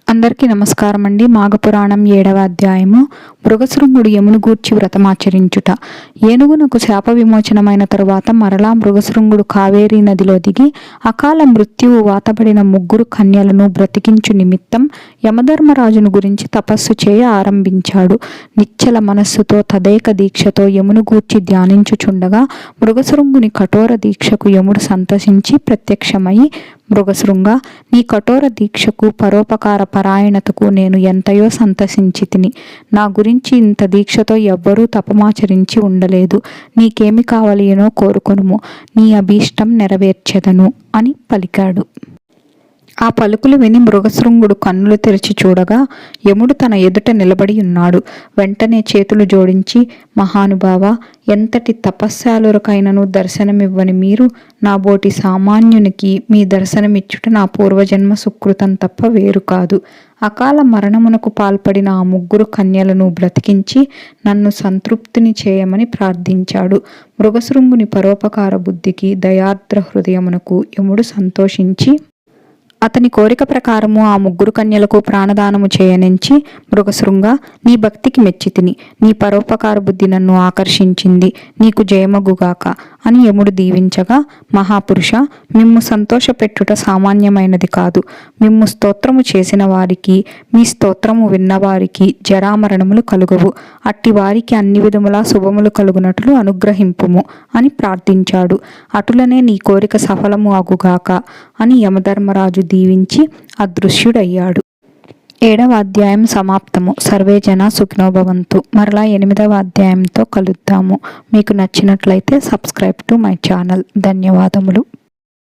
అందరికీ నమస్కారం అండి. మాఘపురాణం 7వ అధ్యాయము. మృగశృంగుడు యమును గూర్చి వ్రతమాచరించుట. ఏనుగునకు శాప విమోచనమైన తరువాత మరలా మృగశృంగుడు కావేరీ నదిలో దిగి అకాల మృత్యువు వాతబడిన 3 కన్యలను బ్రతికించు నిమిత్తం యమధర్మరాజును గురించి తపస్సు చేయ ఆరంభించాడు. నిశ్చల మనస్సుతో తదేక దీక్షతో యమును గూర్చి ధ్యానించుచుండగా మృగశృంగుని కఠోర దీక్షకు యముడు సంతసించి ప్రత్యక్షమై, మృగశృంగ, నీ కఠోర దీక్షకు పరోపకార పరాయణతకు నేను ఎంతయో సంతసించి తిని. నా గురించి ఇంత దీక్షతో ఎవ్వరూ తపమాచరించి ఉండలేదు. నీకేమి కావలియనో కోరుకొనుము, నీ అభీష్టం నెరవేర్చెదను అని పలికాడు. ఆ పలుకులు విని మృగశృంగుడు కన్నులు తెరిచి చూడగా యముడు తన ఎదుట నిలబడి ఉన్నాడు. వెంటనే చేతులు జోడించి, మహానుభావ, ఎంతటి తపస్శాలురకైనను దర్శనమివ్వని మీరు నాబోటి సామాన్యునికి మీ దర్శనమిచ్చుట నా పూర్వజన్మ సుకృతం తప్ప వేరు కాదు. అకాల మరణమునకు పాల్పడిన ఆ 3 కన్యలను బ్రతికించి నన్ను సంతృప్తిని చేయమని ప్రార్థించాడు. మృగశృంగుని పరోపకార బుద్ధికి, దయార్ద్ర హృదయమునకు యముడు సంతోషించి అతని కోరిక ప్రకారము ఆ 3 కన్యలకు ప్రాణదానము చేయనించి, మృగశృంగ, నీ భక్తికి మెచ్చితిని. నీ పరోపకార బుద్ధి నన్ను ఆకర్షించింది. నీకు జయమగుగాక అని యముడు దీవించగా, మహాపురుష, మిమ్ము సంతోషపెట్టుట సామాన్యమైనది కాదు. మిమ్ము స్తోత్రము చేసిన వారికి, మీ స్తోత్రము విన్నవారికి జరామరణములు కలుగవు. అట్టి వారికి అన్ని విధములా శుభములు కలుగునట్లు అనుగ్రహింపుము అని ప్రార్థించాడు. అటులనే నీ కోరిక సఫలము అగుగాక అని యమధర్మరాజు దీవించి అదృశ్యుడయ్యాడు. 7వ అధ్యాయం సమాప్తము. సర్వే జన సుఖినో భవంతు. మరలా 8వ అధ్యాయంతో కలుద్దాము. మీకు నచ్చినట్లయితే సబ్స్క్రైబ్ టు మై ఛానల్. ధన్యవాదములు.